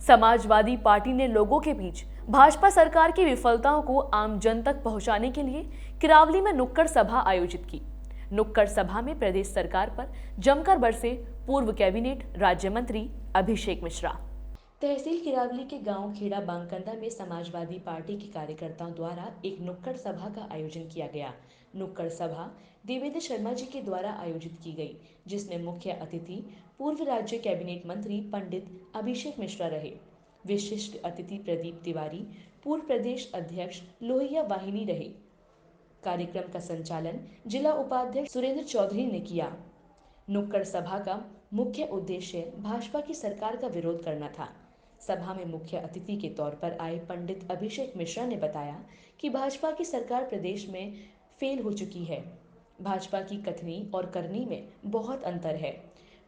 Samajwadi party ने लोगों के बीच भाजपा सरकार की विफलताओं को आम जन तक पहुंचाने के लिए किरावली में नुक्कड़ सभा आयोजित की। नुक्कड़ सभा में प्रदेश सरकार पर जमकर बरसे पूर्व कैबिनेट राज्य मंत्री अभिषेक मिश्रा। तहसील किरावली के गांव खेड़ा बांकंदा में समाजवादी पार्टी के कार्यकर्ताओं द्वारा एक नुक्कड़ सभा का आयोजन किया गया। नुक्कड़ सभा देवेंद्र शर्मा जी के द्वारा आयोजित की गई, जिसमें मुख्य अतिथि पूर्व राज्य कैबिनेट मंत्री पंडित अभिषेक मिश्रा रहे। विशिष्ट अतिथि प्रदीप तिवारी पूर्व प्रदेश अध्यक्ष लोहिया वाहिनी रहे। कार्यक्रम का संचालन जिला उपाध्यक्ष सुरेंद्र चौधरी ने किया। नुक्कड़ सभा का मुख्य उद्देश्य भाजपा की सरकार का विरोध करना था। सभा में मुख्य अतिथि के तौर पर आए पंडित अभिषेक मिश्रा ने बताया कि भाजपा की सरकार प्रदेश में फेल हो चुकी है। भाजपा की कथनी और करनी में बहुत अंतर है।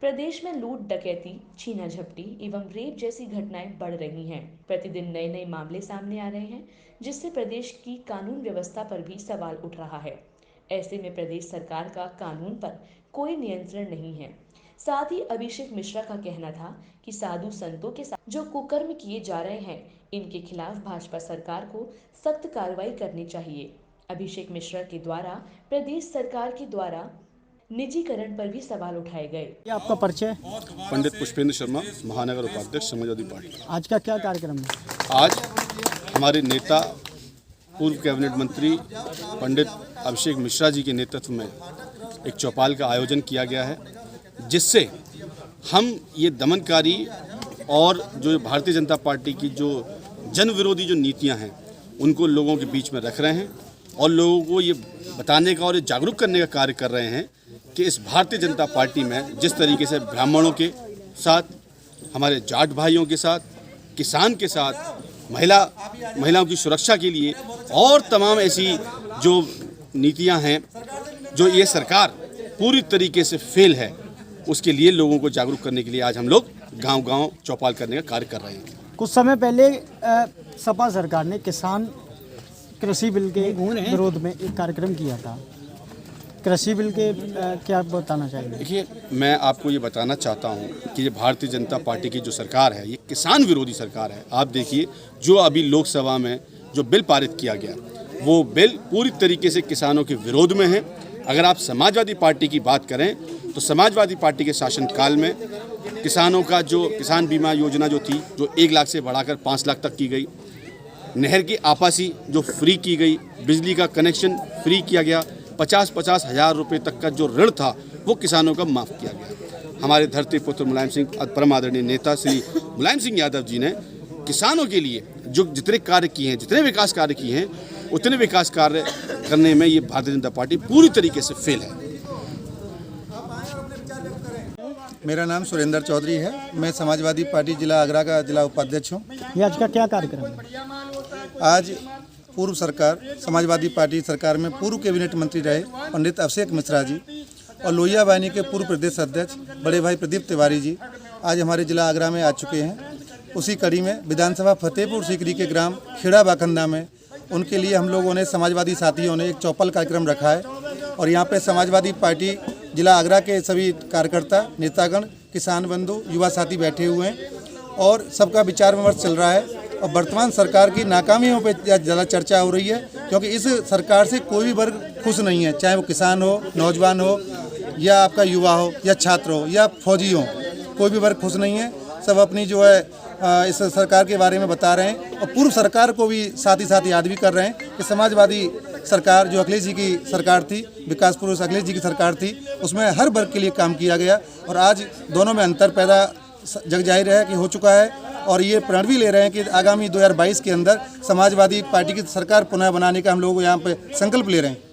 प्रदेश में लूट, डकैती, छीना झपटी एवं रेप जैसी घटनाएं बढ़ रही हैं। प्रतिदिन नए नए मामले सामने आ रहे हैं, जिससे प्रदेश की कानून व्यवस्था पर भी सवाल उठ रहा है। ऐसे में प्रदेश सरकार का कानून पर कोई नियंत्रण नहीं है। साथ ही अभिषेक मिश्रा का कहना था कि साधु संतों के साथ जो कुकर्म किए जा रहे हैं, इनके खिलाफ भाजपा सरकार को सख्त कार्रवाई करनी चाहिए। अभिषेक मिश्रा के द्वारा प्रदेश सरकार के द्वारा निजीकरण पर भी सवाल उठाए गए। ये आपका परिचय? पंडित पुष्पेंद्र शर्मा, महानगर उपाध्यक्ष समाजवादी पार्टी। आज का क्या कार्यक्रम है? आज हमारे नेता पूर्व कैबिनेट मंत्री पंडित अभिषेक मिश्रा जी के नेतृत्व में एक चौपाल का आयोजन किया गया है, जिससे हम ये दमनकारी और जो भारतीय जनता पार्टी की जो जन विरोधी जो नीतियां हैं, उनको लोगों के बीच में रख रहे हैं और लोगों को ये बताने का और जागरूक करने का कार्य कर रहे हैं कि इस भारतीय जनता पार्टी में जिस तरीके से ब्राह्मणों के साथ, हमारे जाट भाइयों के साथ, किसान के साथ, महिलाओं की सुरक्षा के लिए और तमाम ऐसी जो नीतियां हैं, जो ये सरकार पूरी तरीके से फेल है, उसके लिए लोगों को जागरूक करने के लिए आज हम लोग गांव-गांव चौपाल करने का कार्य कर रहे हैं। कुछ समय पहले सपा सरकार ने किसान कृषि बिल के विरोध में एक कार्यक्रम किया था। कृषि बिल के क्या बताना चाहिए? देखिए, मैं आपको ये बताना चाहता हूँ कि ये भारतीय जनता पार्टी की जो सरकार है, ये किसान विरोधी सरकार है। आप देखिए, जो अभी लोकसभा में जो बिल पारित किया गया, वो बिल पूरी तरीके से किसानों के विरोध में है। अगर आप समाजवादी पार्टी की बात करें तो समाजवादी पार्टी के शासनकाल में किसानों का जो किसान बीमा योजना जो थी, जो 1 लाख से बढ़ाकर 5 लाख तक की गई, नहर की आपासी जो फ्री की गई, बिजली का कनेक्शन फ्री किया गया, 50-50 हज़ार रुपये तक का जो ऋण था वो किसानों का माफ़ किया गया। हमारे धरती पुत्र मुलायम सिंह, परम आदरणीय नेता श्री मुलायम सिंह यादव जी ने किसानों के लिए जो जितने कार्य किए हैं, जितने विकास कार्य किए हैं, उतने विकास कार्य करने में ये भारतीय जनता पार्टी पूरी तरीके से फेल है। मेरा नाम सुरेंद्र चौधरी है। मैं समाजवादी पार्टी जिला आगरा का जिला उपाध्यक्ष हूँ। ये आज का क्या कार्यक्रम है? आज पूर्व सरकार समाजवादी पार्टी सरकार में पूर्व कैबिनेट मंत्री रहे पंडित अभिषेक मिश्रा जी और लोहिया वाहिनी के पूर्व प्रदेश अध्यक्ष बड़े भाई प्रदीप तिवारी जी आज हमारे जिला आगरा में आ चुके हैं। उसी कड़ी में विधानसभा फतेहपुर सीकरी के ग्राम खेड़ा बाकंदा में उनके लिए हम लोगों ने, समाजवादी साथियों ने, एक चौपाल कार्यक्रम रखा है और यहाँ पे समाजवादी पार्टी जिला आगरा के सभी कार्यकर्ता, नेतागण, किसान बंधु, युवा साथी बैठे हुए हैं और सबका विचार विमर्श चल रहा है। और वर्तमान सरकार की नाकामियों पे ज़्यादा चर्चा हो रही है, क्योंकि इस सरकार से कोई भी वर्ग खुश नहीं है, चाहे वो किसान हो, नौजवान हो, या आपका युवा हो, या छात्र हो, या फौजी हो, कोई भी वर्ग खुश नहीं है। सब अपनी जो है इस सरकार के बारे में बता रहे हैं और पूर्व सरकार को भी साथ ही साथ याद भी कर रहे हैं कि समाजवादी सरकार जो अखिलेश जी की सरकार थी, विकास पुरुष अखिलेश जी की सरकार थी, उसमें हर वर्ग के लिए काम किया गया और आज दोनों में अंतर पैदा जग जाहिर है कि हो चुका है। और ये प्रण भी ले रहे हैं कि आगामी 2022 के अंदर समाजवादी पार्टी की सरकार पुनः बनाने का हम लोग यहाँ पे संकल्प ले रहे हैं।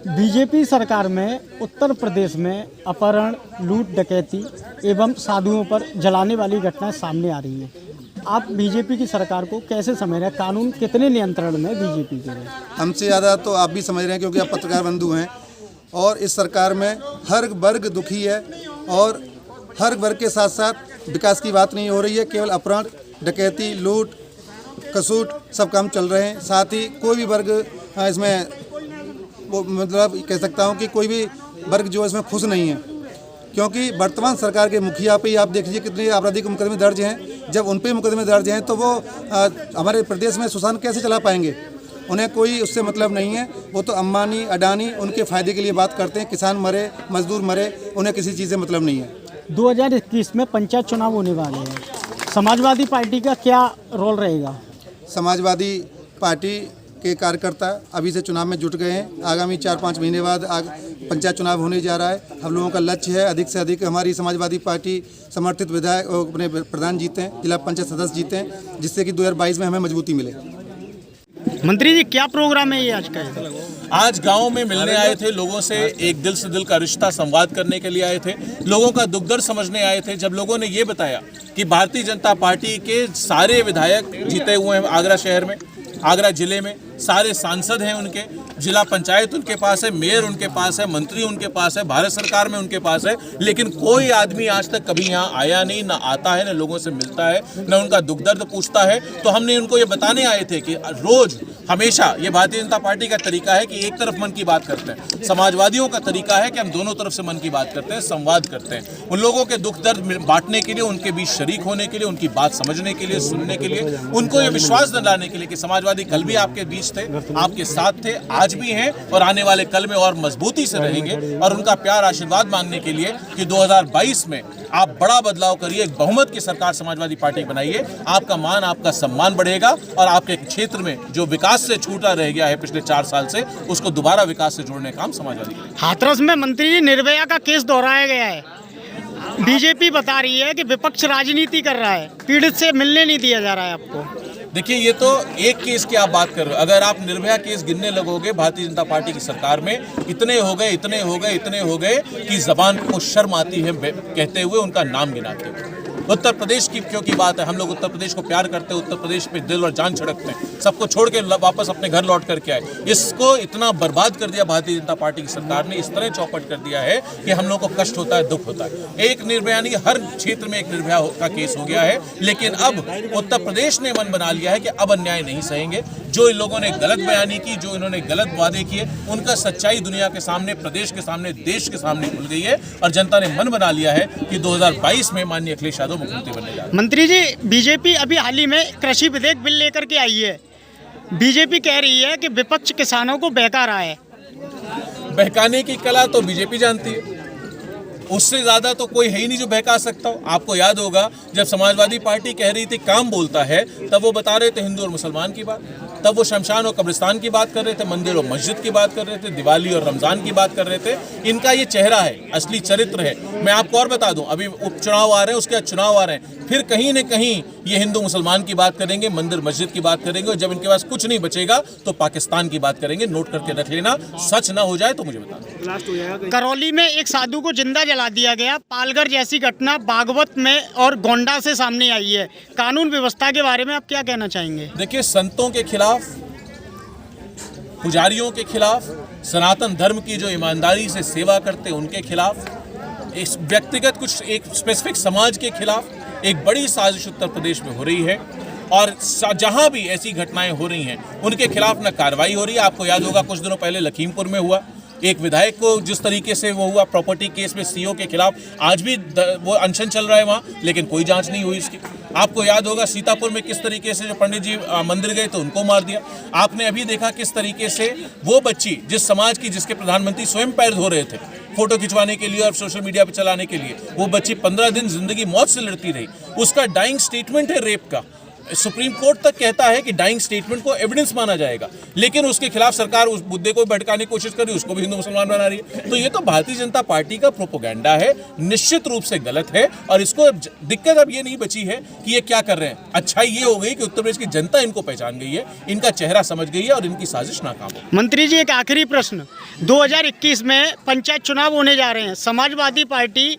बीजेपी सरकार में उत्तर प्रदेश में अपहरण, लूट, डकैती एवं साधुओं पर जलाने वाली घटनाएं सामने आ रही हैं। आप बीजेपी की सरकार को कैसे समझ रहे हैं? कानून कितने नियंत्रण में बीजेपी के? हमसे ज़्यादा तो आप भी समझ रहे हैं, क्योंकि आप पत्रकार बंधु हैं और इस सरकार में हर वर्ग दुखी है और हर वर्ग के साथ साथ विकास की बात नहीं हो रही है। केवल अपहरण, डकैती, लूट, कसूट सब काम चल रहे हैं। साथ ही कोई भी वर्ग इसमें, वो मतलब कह सकता हूँ कि कोई भी वर्ग जो इसमें खुश नहीं है, क्योंकि वर्तमान सरकार के मुखिया पे आप देख लीजिए कितने आपराधिक मुकदमे दर्ज हैं। जब उन पे मुकदमे दर्ज हैं तो वो हमारे प्रदेश में सुशासन कैसे चला पाएंगे? उन्हें कोई उससे मतलब नहीं है। वो तो अंबानी अडानी उनके फ़ायदे के लिए बात करते हैं। किसान मरे, मजदूर मरे, उन्हें किसी चीज़ से मतलब नहीं है। 2021 में पंचायत चुनाव होने वाले हैं, समाजवादी पार्टी का क्या रोल रहेगा? समाजवादी पार्टी के कार्यकर्ता अभी से चुनाव में जुट गए हैं। आगामी 4-5 महीने बाद पंचायत चुनाव होने जा रहा है। हम लोगों का लक्ष्य है अधिक से अधिक हमारी समाजवादी पार्टी समर्थित विधायक अपने प्रधान जीते हैं, जिला पंचायत सदस्य जीते हैं, जिससे कि 2022 में हमें मजबूती मिले। मंत्री जी क्या प्रोग्राम है ये आज का? आज गांव में मिलने आए थे लोगों से, एक दिल से दिल का रिश्ता संवाद करने के लिए आए थे, लोगों का दुख दर्द समझने आए थे। जब लोगों ने ये बताया कि भारतीय जनता पार्टी के सारे विधायक जीते हुए हैं आगरा शहर में, आगरा जिले में, सारे सांसद हैं उनके, जिला पंचायत उनके पास है, मेयर उनके पास है, मंत्री उनके पास है, भारत सरकार में उनके पास है, लेकिन कोई आदमी आज तक कभी यहाँ आया नहीं, ना आता है, ना लोगों से मिलता है, ना उनका दुख दर्द पूछता है। तो हमने उनको ये बताने आए थे कि रोज हमेशा ये भारतीय जनता पार्टी का तरीका है कि एक तरफ मन की बात करते हैं, समाजवादियों का तरीका है कि हम दोनों तरफ से मन की बात करते हैं, संवाद करते हैं, उन लोगों के दुख दर्द बांटने के लिए, उनके बीच शरीक होने के लिए, उनकी बात समझने के लिए, सुनने के लिए, उनको ये विश्वास दिलाने के लिए कि समाजवादी कल भी आपके बीच थे, आपके साथ थे, आज भी हैं और आने वाले कल में और मजबूती से रहेंगे। और उनका प्यार आशीर्वाद मांगने के लिए कि 2022 में आप बड़ा बदलाव करिए, एक बहुमत की सरकार समाजवादी पार्टी बनाइए, आपका मान, आपका सम्मान बढ़ेगा और आपके क्षेत्र में जो विकास से छूटा रह गया है पिछले 4 साल से, उसको दोबारा विकास से जोड़ने का काम समाजवादी करेगी। हाथरस में मंत्री जी निर्भया का केस दोहराया गया है। बीजेपी बता रही है कि विपक्ष राजनीति कर रहा है, पीड़ित से मिलने नहीं दिया जा रहा है आपको। देखिए, ये तो एक केस की आप बात कर रहे हो। अगर आप निर्भया केस गिनने लगोगे भारतीय जनता पार्टी की सरकार में, इतने हो गए, इतने हो गए, इतने हो गए कि जबान को शर्म आती है कहते हुए उनका नाम गिनाते हुए। उत्तर प्रदेश की क्योंकि बात है, हम लोग उत्तर प्रदेश को प्यार करते हैं, उत्तर प्रदेश पे दिल और जान छिड़कते हैं, सबको छोड़ के वापस अपने घर लौट करके आए। इसको इतना बर्बाद कर दिया भारतीय जनता पार्टी की सरकार ने, इस तरह चौपट कर दिया है कि हम लोग को कष्ट होता है, दुख होता है। एक निर्भया नहीं, हर क्षेत्र में एक निर्भया का केस हो गया है। लेकिन अब उत्तर प्रदेश ने मन बना लिया है कि अब अन्याय नहीं सहेंगे। जो इन लोगों ने गलत बयानी की, जो इन्होंने गलत वादे किए, उनका सच्चाई दुनिया के सामने, प्रदेश के सामने, देश के सामने खुल गई है और जनता ने मन बना लिया है कि 2022 में माननीय अखिलेश यादव मुख्यमंत्री बनने जा रहे हैं। मंत्री जी, बीजेपी अभी हाल ही में कृषि विधेयक बिल लेकर के आई है। बीजेपी कह रही है कि विपक्ष किसानों को बहका रहा है। बहकाने की कला तो बीजेपी जानती है, उससे ज्यादा तो कोई है ही नहीं जो बहका सकता हो। आपको याद होगा जब समाजवादी पार्टी कह रही थी काम बोलता है, तब वो बता रहे थे हिंदू और मुसलमान की बात, तब वो शमशान और कब्रिस्तान की बात कर रहे थे, मंदिर और मस्जिद की बात कर रहे थे, दिवाली और रमजान की बात कर रहे थे। इनका ये चेहरा है, असली चरित्र है। मैं आपको और बता दूं, अभी उपचुनाव आ रहे हैं, उसके बाद चुनाव आ रहे हैं, फिर कहीं न कहीं ये हिंदू मुसलमान की बात करेंगे, मंदिर मस्जिद की बात करेंगे, और जब इनके पास कुछ नहीं बचेगा तो पाकिस्तान की बात करेंगे। नोट करके रख लेना, सच ना हो जाए तो मुझे बता दो। करौली में एक साधु को जिंदा जला दिया गया। पालघर जैसी घटना बागवत में और गोंडा से सामने आई है। कानून व्यवस्था के बारे में आप क्या कहना चाहेंगे? देखिए, संतों के खिलाफ, पुजारियों के खिलाफ, सनातन धर्म की जो ईमानदारी से सेवा करते उनके खिलाफ, इस व्यक्तिगत कुछ एक स्पेसिफिक समाज के खिलाफ एक बड़ी साजिश उत्तर प्रदेश में हो रही है। और जहां भी ऐसी घटनाएं हो रही हैं उनके खिलाफ न कार्रवाई हो रही है। आपको याद होगा कुछ दिनों पहले लखीमपुर में हुआ, एक विधायक को जिस तरीके से वो हुआ प्रॉपर्टी केस में, सीओ के खिलाफ, आज भी वो अनशन चल रहा है वहाँ, लेकिन कोई जांच नहीं हुई इसकी। आपको याद होगा सीतापुर में किस तरीके से जो पंडित जी मंदिर गए तो उनको मार दिया। आपने अभी देखा किस तरीके से वो बच्ची, जिस समाज की, जिसके प्रधानमंत्री स्वयं पैर धो रहे थे फोटो खिंचवाने के लिए और सोशल मीडिया पर चलाने के लिए, वो बच्ची 15 दिन जिंदगी मौत से लड़ती रही। उसका डाइंग स्टेटमेंट है रेप का। सुप्रीम कोर्ट तक कहता है कि डाइंग स्टेटमेंट को एविडेंस माना जाएगा, लेकिन उसके खिलाफ सरकार उस मुद्दे को भटकाने की कोशिश कर रही है, उसको भी हिंदू मुसलमान बना रही है। तो ये तो भारतीय जनता पार्टी का प्रोपोगंडा है, निश्चित रूप से गलत है। और इसको दिक्कत अब ये नहीं बची है कि ये क्या कर रहे हैं, अच्छाई ये हो गई कि उत्तर प्रदेश की जनता इनको पहचान गई है, इनका चेहरा समझ गई है और इनकी साजिश नाकाम हो। मंत्री जी, एक आखिरी प्रश्न, 2021 में पंचायत चुनाव होने जा रहे हैं। समाजवादी पार्टी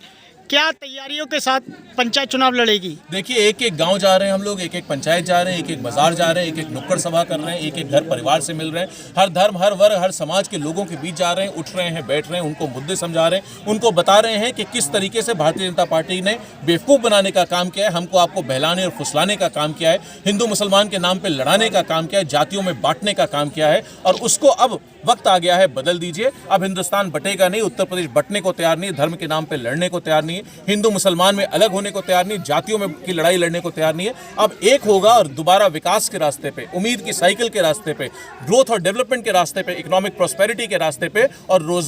क्या तैयारियों के साथ पंचायत चुनाव लड़ेगी? देखिए, एक एक गांव जा रहे हैं हम लोग, एक एक पंचायत जा रहे हैं, एक एक बाजार जा रहे हैं, एक एक नुक्कड़ सभा कर रहे हैं, एक एक घर परिवार से मिल रहे हैं, हर धर्म, हर वर्ग, हर समाज के लोगों के बीच जा रहे हैं, उठ रहे हैं, बैठ रहे हैं, उनको मुद्दे समझा रहे हैं, उनको बता रहे हैं कि किस तरीके से भारतीय जनता पार्टी ने बेवकूफ़ बनाने का काम किया है, हमको आपको बहलाने और फुसलाने का काम किया है, हिंदू मुसलमान के नाम पर लड़ाने का काम किया है, जातियों में बांटने का काम किया है, और उसको अब वक्त आ गया है, बदल दीजिए। अब हिंदुस्तान बटेगा नहीं, उत्तर प्रदेश बटने को तैयार नहीं, धर्म के नाम पे लड़ने को तैयार नहीं है, हिंदू मुसलमान में अलग होने को तैयार नहीं, जातियों में की लड़ाई लड़ने को तैयार नहीं है। अब एक होगा और दोबारा विकास के रास्ते पे, उम्मीद की साइकिल के रास्ते पे, ग्रोथ और डेवलपमेंट के रास्ते पे, इकोनॉमिक प्रॉस्पेरिटी के रास्ते पे और रोजगार